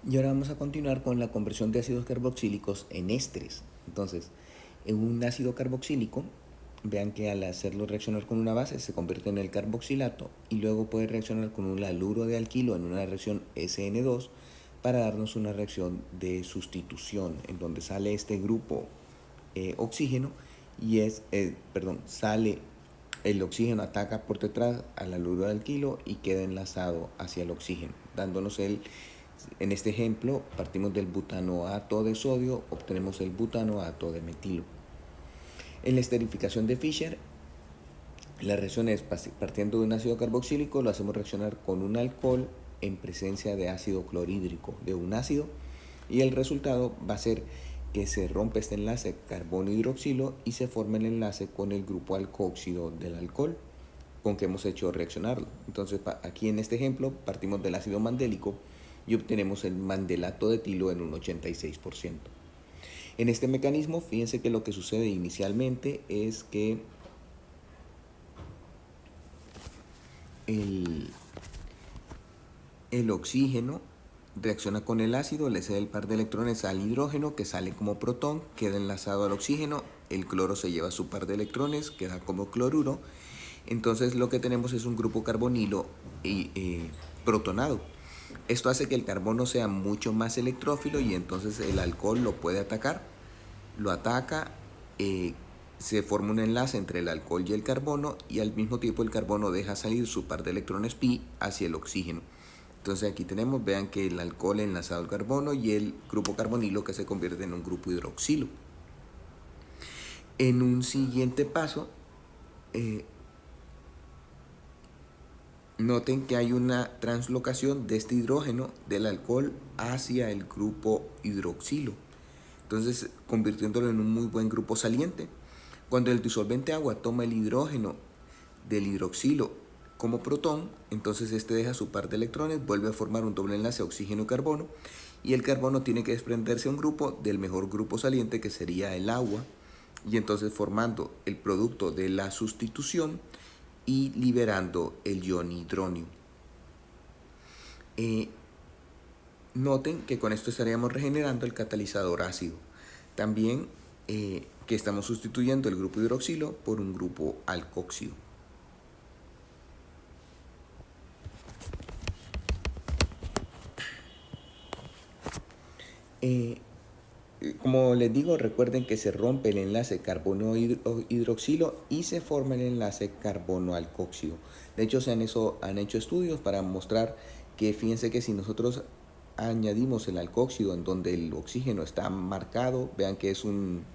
Y ahora vamos a continuar con la conversión de ácidos carboxílicos en ésteres. Entonces, en un ácido carboxílico, vean que al hacerlo reaccionar con una base se convierte en el carboxilato y luego puede reaccionar con un haluro de alquilo en una reacción SN2 para darnos una reacción de sustitución en donde sale este grupo oxígeno y sale el oxígeno, ataca por detrás al haluro de alquilo y queda enlazado hacia el oxígeno, dándonos en este ejemplo, partimos del butanoato de sodio, obtenemos el butanoato de metilo. En la esterificación de Fischer, la reacción es partiendo de un ácido carboxílico, lo hacemos reaccionar con un alcohol en presencia de ácido clorhídrico de un ácido y el resultado va a ser que se rompe este enlace carbono-hidroxilo y se forma el enlace con el grupo alcoxído del alcohol con que hemos hecho reaccionarlo. Entonces aquí en este ejemplo partimos del ácido mandélico y obtenemos el mandelato de etilo en un 86%. En este mecanismo, fíjense que lo que sucede inicialmente es que el oxígeno reacciona con el ácido, le cede el par de electrones al hidrógeno que sale como protón, queda enlazado al oxígeno, el cloro se lleva su par de electrones, queda como cloruro. Entonces lo que tenemos es un grupo carbonilo protonado. Esto hace que el carbono sea mucho más electrófilo y entonces el alcohol lo puede atacar. Lo ataca, se forma un enlace entre el alcohol y el carbono y al mismo tiempo el carbono deja salir su par de electrones pi hacia el oxígeno. Entonces aquí tenemos, vean que el alcohol enlazado al carbono y el grupo carbonilo que se convierte en un grupo hidroxilo. En un siguiente paso, noten que hay una translocación de este hidrógeno del alcohol hacia el grupo hidroxilo, entonces convirtiéndolo en un muy buen grupo saliente. Cuando el disolvente agua toma el hidrógeno del hidroxilo como protón, entonces este deja su par de electrones, vuelve a formar un doble enlace oxígeno y carbono, y el carbono tiene que desprenderse a un grupo del mejor grupo saliente que sería el agua, y entonces formando el producto de la sustitución y liberando el ion hidronio. Noten que con esto estaríamos regenerando el catalizador ácido. También que estamos sustituyendo el grupo hidroxilo por un grupo alcoxilo. Como les digo, recuerden que se rompe el enlace carbono-hidroxilo y se forma el enlace carbono-alcoxilo. De hecho, han hecho estudios para mostrar que fíjense que si nosotros añadimos el alcoxilo en donde el oxígeno está marcado, vean que es un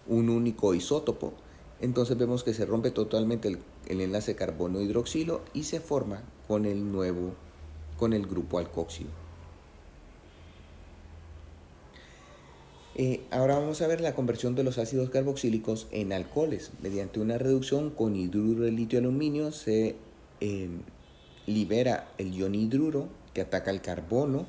único isótopo, entonces vemos que se rompe totalmente el enlace carbono-hidroxilo y se forma con el grupo alcoxilo. Ahora vamos a ver la conversión de los ácidos carboxílicos en alcoholes. Mediante una reducción con hidruro de litio aluminio se libera el ion hidruro que ataca el carbono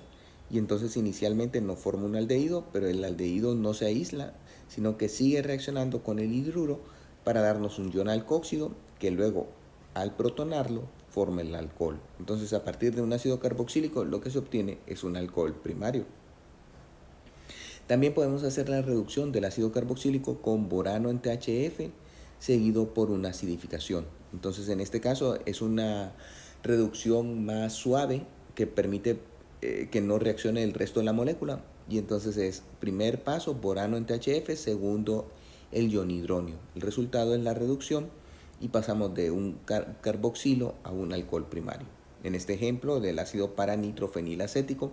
y entonces inicialmente no forma un aldehído, pero el aldehído no se aísla, sino que sigue reaccionando con el hidruro para darnos un ion alcóxido que luego al protonarlo forma el alcohol. Entonces a partir de un ácido carboxílico lo que se obtiene es un alcohol primario. También podemos hacer la reducción del ácido carboxílico con borano en THF seguido por una acidificación. Entonces en este caso es una reducción más suave que permite que no reaccione el resto de la molécula. Y entonces es primer paso borano en THF, segundo el ion hidronio. El resultado es la reducción y pasamos de un carboxilo a un alcohol primario. En este ejemplo del ácido paranitrofenilacético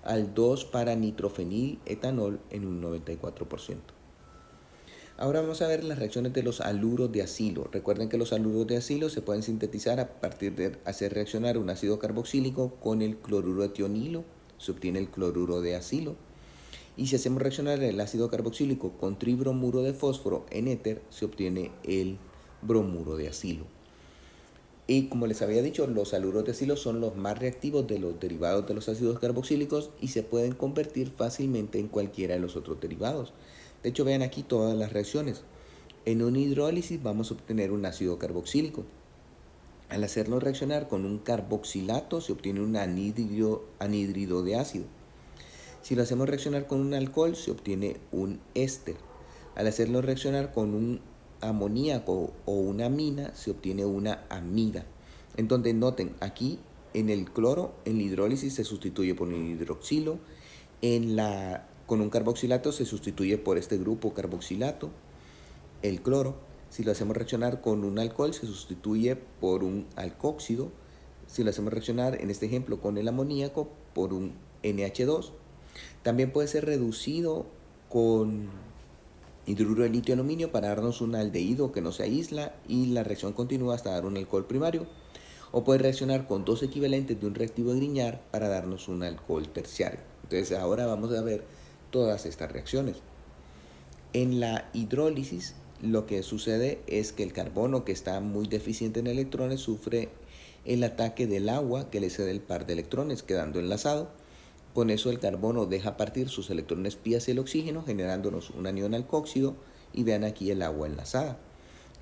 al 2-paranitrofenil etanol en un 94%. Ahora vamos a ver las reacciones de los haluros de acilo. Recuerden que los haluros de acilo se pueden sintetizar a partir de hacer reaccionar un ácido carboxílico con el cloruro de tionilo, se obtiene el cloruro de acilo. Y si hacemos reaccionar el ácido carboxílico con tribromuro de fósforo en éter, se obtiene el bromuro de acilo. Y como les había dicho, los haluros de acilo son los más reactivos de los derivados de los ácidos carboxílicos y se pueden convertir fácilmente en cualquiera de los otros derivados. De hecho, vean aquí todas las reacciones. En una hidrólisis vamos a obtener un ácido carboxílico. Al hacerlo reaccionar con un carboxilato se obtiene un anhídrido de ácido. Si lo hacemos reaccionar con un alcohol, se obtiene un éster. Al hacerlo reaccionar con un amoníaco o una amina, se obtiene una amida. Entonces noten, aquí en el cloro, en la hidrólisis se sustituye por un hidroxilo, con un carboxilato se sustituye por este grupo carboxilato, el cloro. Si lo hacemos reaccionar con un alcohol, se sustituye por un alcóxido. Si lo hacemos reaccionar, en este ejemplo, con el amoníaco, por un NH2. También puede ser reducido con hidruro de litio aluminio para darnos un aldehído que no se aísla y la reacción continúa hasta dar un alcohol primario. O puede reaccionar con dos equivalentes de un reactivo de Grignard para darnos un alcohol terciario. Entonces ahora vamos a ver todas estas reacciones. En la hidrólisis lo que sucede es que el carbono, que está muy deficiente en electrones, sufre el ataque del agua que le cede el par de electrones, quedando enlazado. Con eso el carbono deja partir sus electrones pi hacia el oxígeno, generándonos un anión alcóxido, y vean aquí el agua enlazada.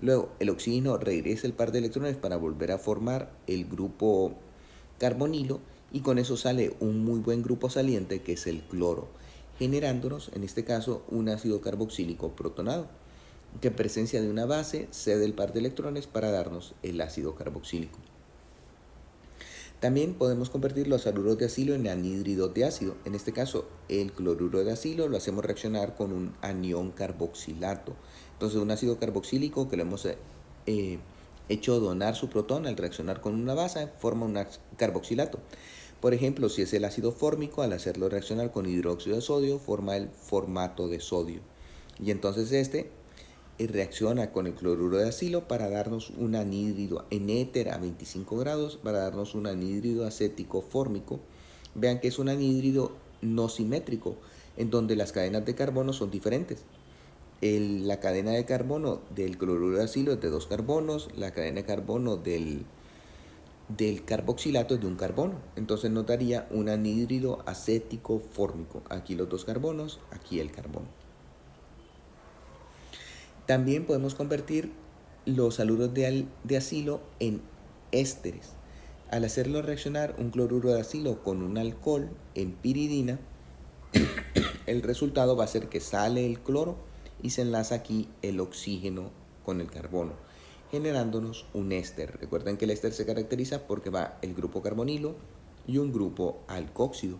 Luego el oxígeno regresa el par de electrones para volver a formar el grupo carbonilo, y con eso sale un muy buen grupo saliente que es el cloro, generándonos en este caso un ácido carboxílico protonado, que en presencia de una base cede el par de electrones para darnos el ácido carboxílico. También podemos convertir los haluros de acilo en anhídridos de ácido. En este caso, el cloruro de acilo lo hacemos reaccionar con un anión carboxilato. Entonces, un ácido carboxílico que le hemos hecho donar su protón al reaccionar con una base, forma un carboxilato. Por ejemplo, si es el ácido fórmico, al hacerlo reaccionar con hidróxido de sodio, forma el formato de sodio. Y entonces reacciona con el cloruro de acilo para darnos un anhídrido en éter a 25 grados, para darnos un anhídrido acético fórmico. Vean que es un anhídrido no simétrico, en donde las cadenas de carbono son diferentes. La cadena de carbono del cloruro de acilo es de 2 carbonos, la cadena de carbono del carboxilato es de un carbono. Entonces nos daría un anhídrido acético fórmico. Aquí los 2 carbonos, aquí el carbono. También podemos convertir los haluros de acilo en ésteres. Al hacerlo reaccionar un cloruro de acilo con un alcohol en piridina, el resultado va a ser que sale el cloro y se enlaza aquí el oxígeno con el carbono, generándonos un éster. Recuerden que el éster se caracteriza porque va el grupo carbonilo y un grupo alcóxido.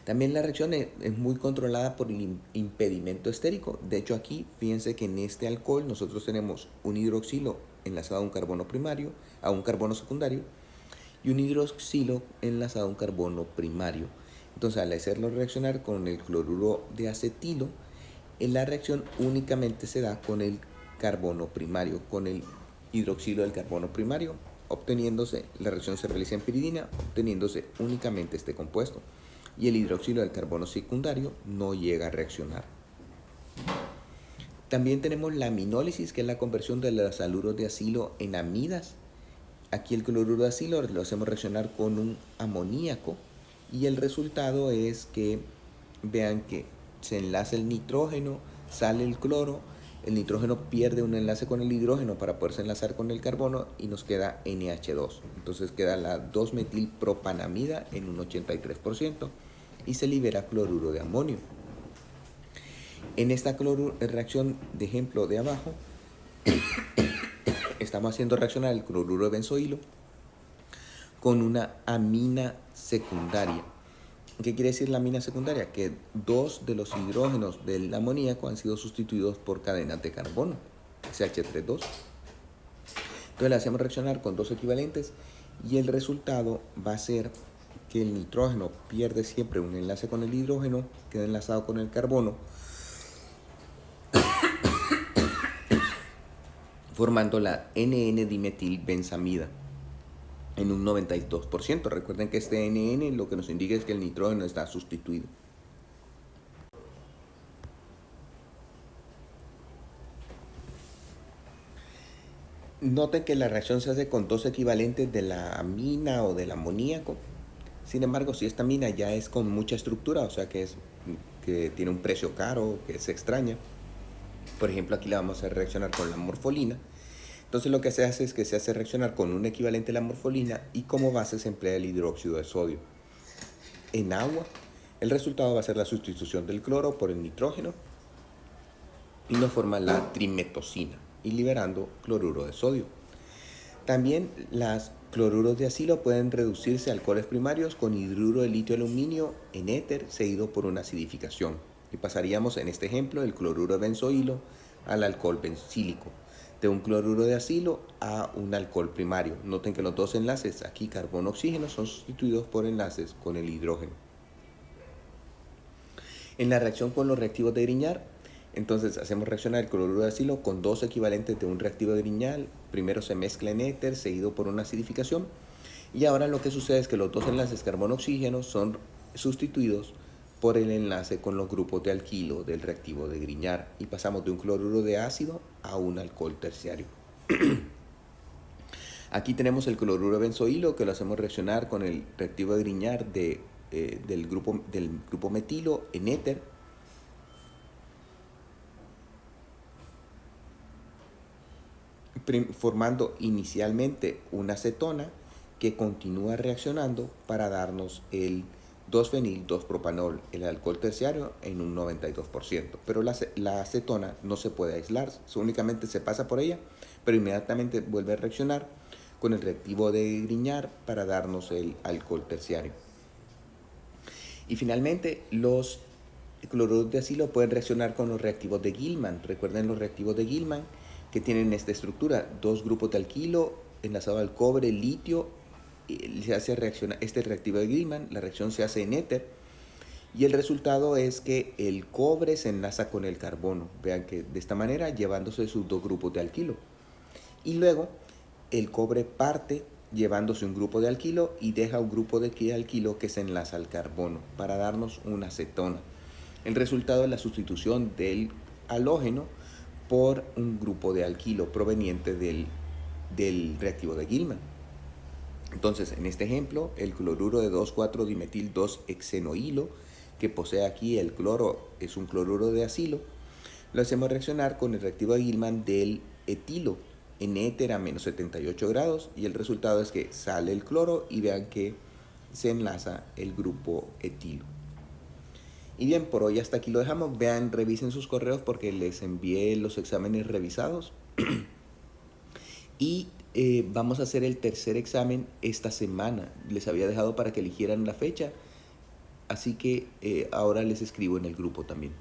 También la reacción es muy controlada por el impedimento estérico. De hecho, aquí fíjense que en este alcohol nosotros tenemos un hidroxilo enlazado a un carbono primario, a un carbono secundario, y un hidroxilo enlazado a un carbono primario. Entonces, al hacerlo reaccionar con el cloruro de acetilo, la reacción únicamente se da con el carbono primario, con el hidroxilo del carbono primario, obteniéndose, la reacción se realiza en piridina, obteniéndose únicamente este compuesto. Y el hidroxilo del carbono secundario no llega a reaccionar. También tenemos la aminólisis, que es la conversión de los haluros de acilo en amidas. Aquí el cloruro de acilo lo hacemos reaccionar con un amoníaco y el resultado es que vean que se enlaza el nitrógeno, sale el cloro, el nitrógeno pierde un enlace con el hidrógeno para poderse enlazar con el carbono y nos queda NH2. Entonces queda la 2-metilpropanamida en un 83% y se libera cloruro de amonio. En esta reacción de ejemplo de abajo, estamos haciendo reaccionar el cloruro de benzoilo con una amina secundaria. ¿Qué quiere decir la amina secundaria? Que 2 de los hidrógenos del amoníaco han sido sustituidos por cadenas de carbono, CH3,2. Entonces le hacemos reaccionar con 2 equivalentes y el resultado va a ser que el nitrógeno pierde siempre un enlace con el hidrógeno, queda enlazado con el carbono, formando la NN-dimetilbenzamida en un 92%. Recuerden que este NN lo que nos indica es que el nitrógeno está sustituido. Noten que la reacción se hace con 2 equivalentes de la amina o del amoníaco. Sin embargo, si esta amina ya es con mucha estructura, o sea que tiene un precio caro, que se extraña, por ejemplo, aquí la vamos a reaccionar con la morfolina. Entonces lo que se hace es que se hace reaccionar con un equivalente de la morfolina y como base se emplea el hidróxido de sodio en agua El resultado va a ser la sustitución del cloro por el nitrógeno y nos forma la trimetosina y liberando cloruro de sodio. También las cloruros de acilo pueden reducirse a alcoholes primarios con hidruro de litio de aluminio en éter seguido por una acidificación. Y pasaríamos en este ejemplo del cloruro de benzoilo al alcohol bencílico, de un cloruro de acilo a un alcohol primario. Noten que los dos enlaces, aquí carbono-oxígeno, son sustituidos por enlaces con el hidrógeno. En la reacción con los reactivos de Grignard, entonces hacemos reaccionar el cloruro de acilo con dos equivalentes de un reactivo de Grignard. Primero se mezcla en éter, seguido por una acidificación. Y ahora lo que sucede es que los dos enlaces carbono-oxígeno son sustituidos por el enlace con los grupos de alquilo del reactivo de Grignard. Y pasamos de un cloruro de ácido a un alcohol terciario. Aquí tenemos el cloruro de benzoilo que lo hacemos reaccionar con el reactivo de Grignard del grupo metilo en éter, formando inicialmente una acetona que continúa reaccionando para darnos el 2-fenil-2-propanol, el alcohol terciario, en un 92%. Pero la acetona no se puede aislar, únicamente se pasa por ella, pero inmediatamente vuelve a reaccionar con el reactivo de Grignard para darnos el alcohol terciario. Y finalmente, los cloruros de acilo pueden reaccionar con los reactivos de Gilman. Recuerden los reactivos de Gilman que tienen esta estructura, dos grupos de alquilo enlazado al cobre, litio, se hace reaccionar este reactivo de Gilman, la reacción se hace en éter y el resultado es que el cobre se enlaza con el carbono, vean que de esta manera llevándose sus dos grupos de alquilo y luego el cobre parte llevándose un grupo de alquilo y deja un grupo de alquilo que se enlaza al carbono para darnos una acetona. El resultado es la sustitución del halógeno por un grupo de alquilo proveniente del reactivo de Gilman. Entonces, en este ejemplo, el cloruro de 2,4-dimetil-2-hexenohilo, que posee aquí el cloro, es un cloruro de acilo, lo hacemos reaccionar con el reactivo de Gilman del etilo en éter a menos 78 grados y el resultado es que sale el cloro y vean que se enlaza el grupo etilo. Y bien, por hoy hasta aquí lo dejamos. Vean, revisen sus correos porque les envié los exámenes revisados. Y vamos a hacer el tercer examen esta semana. Les había dejado para que eligieran la fecha. Así que ahora les escribo en el grupo también.